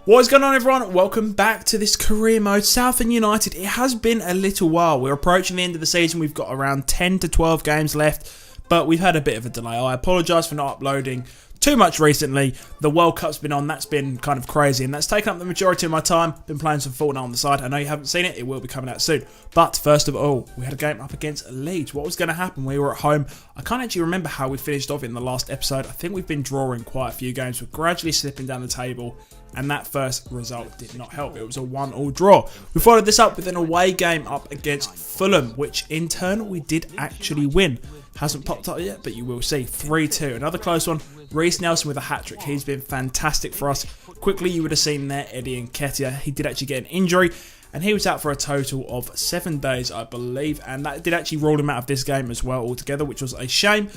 What is going on, everyone? Welcome back to this career mode. Southend United, it has been a little while. We're approaching the end of the season. We've got around 10 to 12 games left, but we've had a bit of a delay. I apologise for not uploading too much recently. The World Cup's been on. That's been kind of crazy, and that's taken up the majority of my time. Been playing some Fortnite on the side. I know you haven't seen it. It will be coming out soon. But first of all, we had a game up against Leeds. What was going to happen? We were at home. I can't actually remember how we finished off in the last episode. I think we've been drawing quite a few games. We're gradually slipping down the table, and that first result did not help. It was a 1-1 draw. We followed this up with an away game up against Fulham, which in turn we did actually win. Hasn't popped up yet, but you will see. 3-2. Another close one. Reece Nelson with a hat-trick. He's been fantastic for us. Quickly, you would have seen there Eddie Nketiah. He did actually get an injury, and he was out for a total of 7 days, I believe. And that did actually rule him out of this game as well altogether, which was a shame.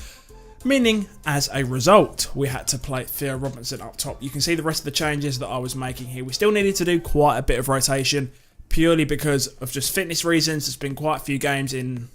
Meaning, as a result, we had to play Theo Robinson up top. You can see the rest of the changes that I was making here. We still needed to do quite a bit of rotation, purely because of just fitness reasons. There's been quite a few games in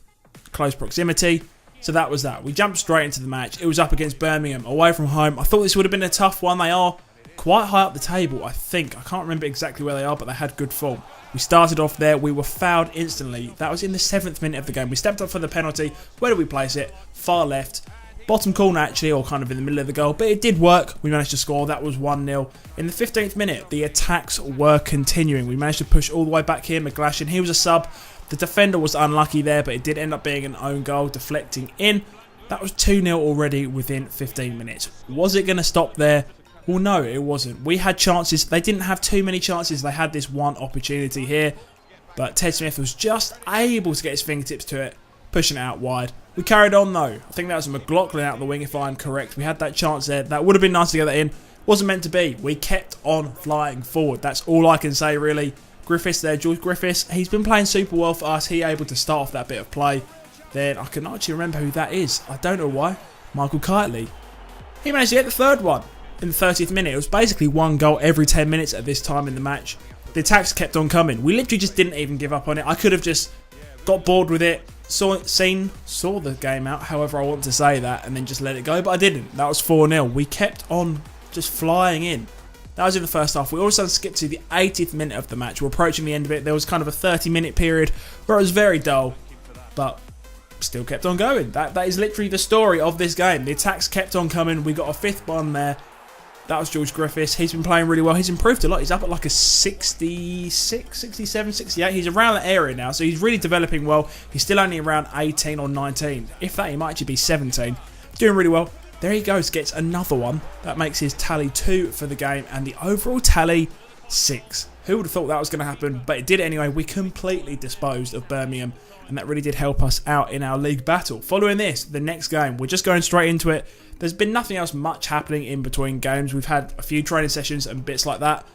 close proximity. So that was that. We jumped straight into the match. It was up against Birmingham, away from home. I thought this would have been a tough one. They are quite high up the table, I think. I can't remember exactly where they are, but they had good form. We started off there. We were fouled instantly. That was in the 7th minute of the game. We stepped up for the penalty. Where did we place it? Far left. Bottom corner, actually, or kind of in the middle of the goal. But it did work. We managed to score. That was 1-0. In the 15th minute, the attacks were continuing. We managed to push all the way back here. McGlashan, he was a sub. The defender was unlucky there, but it did end up being an own goal, deflecting in. That was 2-0 already within 15 minutes. Was it going to stop there? Well, no, it wasn't. We had chances. They didn't have too many chances. They had this one opportunity here, but Ted Smith was just able to get his fingertips to it, pushing it out wide. We carried on, though. I think that was McLaughlin out the wing, if I'm correct. We had that chance there. That would have been nice to get that in. Wasn't meant to be. We kept on flying forward. That's all I can say, really. Griffiths there, George Griffiths, he's been playing super well for us. He able to start off that bit of play. Then I can actually remember who that is. I don't know why. Michael Kitely. He managed to get the third one in the 30th minute. It was basically one goal every 10 minutes at this time in the match. The attacks kept on coming. We literally just didn't even give up on it. I could have just got bored with it, saw the game out, however I want to say that, and then just let it go, but I didn't. That was 4-0. We kept on just flying in. That was in the first half. We also skipped to the 80th minute of the match. We're approaching the end of it. There was kind of a 30-minute period where it was very dull, but still kept on going. That is literally the story of this game. The attacks kept on coming. We got a 5th one there. That was George Griffiths. He's been playing really well. He's improved a lot. He's up at like a 66, 67, 68. He's around that area now, so he's really developing well. He's still only around 18 or 19. If that, he might actually be 17. Doing really well. There he goes, gets another one. That makes his tally 2 for the game, and the overall tally 6. Who would have thought that was going to happen? But it did anyway. We completely disposed of Birmingham, and that really did help us out in our league battle. Following this, the next game, we're just going straight into it. There's been nothing else much happening in between games. We've had a few training sessions and bits like that,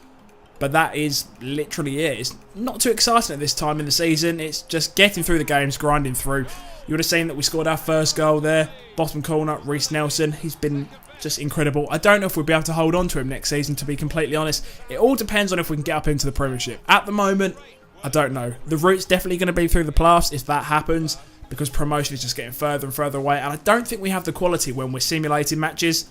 but that is literally it. It's not too exciting at this time in the season. It's just getting through the games, grinding through. You would have seen that we scored our first goal there. Bottom corner, Reece Nelson. He's been just incredible. I don't know if we'll be able to hold on to him next season, to be completely honest. It all depends on if we can get up into the Premiership. At the moment, I don't know. The route's definitely going to be through the playoffs if that happens, because promotion is just getting further and further away, and I don't think we have the quality when we're simulating matches.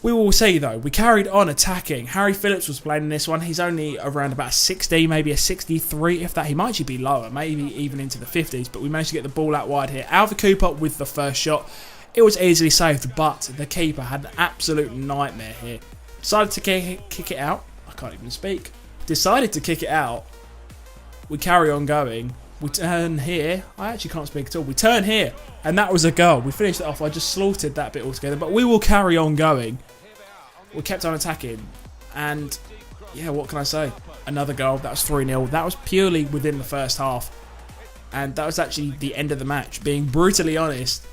We will see, though. We carried on attacking. Harry Phillips was playing in this one. He's only around about a 60, maybe a 63, if that. He might actually be lower, maybe even into the 50s, but we managed to get the ball out wide here. Alva Cooper with the first shot. It was easily saved, but the keeper had an absolute nightmare here. Decided to kick it out. I can't even speak. Decided to kick it out. We carry on going. We turn here. I actually can't speak at all. We turn here, and that was a goal. We finished it off. I just slaughtered that bit altogether, but we will carry on going. We kept on attacking, and yeah, what can I say? Another goal. That was 3-0. That was purely within the first half, and that was actually the end of the match. Being brutally honest,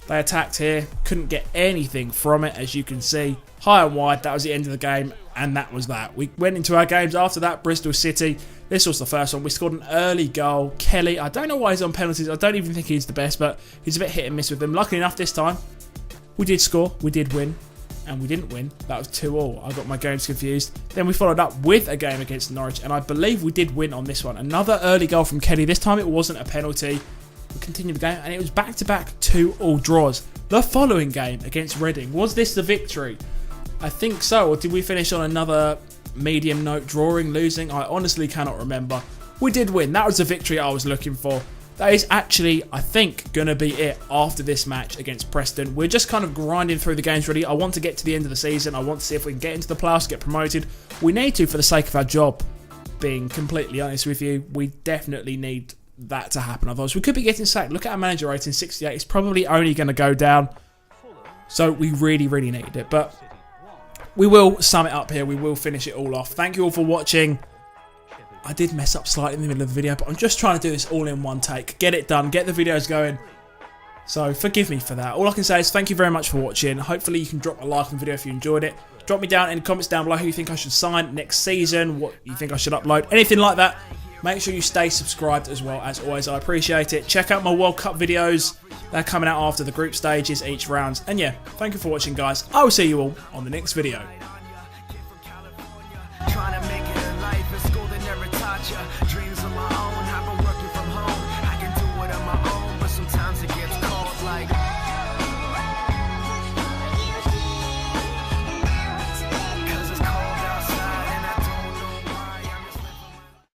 they attacked here, couldn't get anything from it, as you can see. High and wide, that was the end of the game, and that was that. We went into our games after that. Bristol City, this was the first one. We scored an early goal. Kelly, I don't know why he's on penalties. I don't even think he's the best, but he's a bit hit and miss with them. Luckily enough this time, we did score, we did win, and we didn't win. That was 2-2. I got my games confused. Then we followed up with a game against Norwich, and I believe we did win on this one. Another early goal from Kelly. This time it wasn't a penalty. We continued the game, and it was back-to-back 2-2 draws. The following game against Reading, was this the victory? I think so, or did we finish on another medium note, drawing, losing, I honestly cannot remember. We did win. That was the victory I was looking for. That is actually, I think, going to be it after this match against Preston. We're just kind of grinding through the games really. I want to get to the end of the season. I want to see if we can get into the playoffs, get promoted. We need to for the sake of our job, being completely honest with you. We definitely need that to happen. Otherwise, we could be getting sacked. Look at our manager rating, 68. It's probably only going to go down. So we really, really need it. But we will sum it up here. We will finish it all off. Thank you all for watching. I did mess up slightly in the middle of the video, but I'm just trying to do this all in one take. Get it done, get the videos going. So forgive me for that. All I can say is thank you very much for watching. Hopefully you can drop a like on the video if you enjoyed it. Drop me down in the comments down below who you think I should sign next season, what you think I should upload, anything like that. Make sure you stay subscribed as well. As always, I appreciate it. Check out my World Cup videos. They're coming out after the group stages, each round. And yeah, thank you for watching, guys. I will see you all on the next video. Dreams of my own.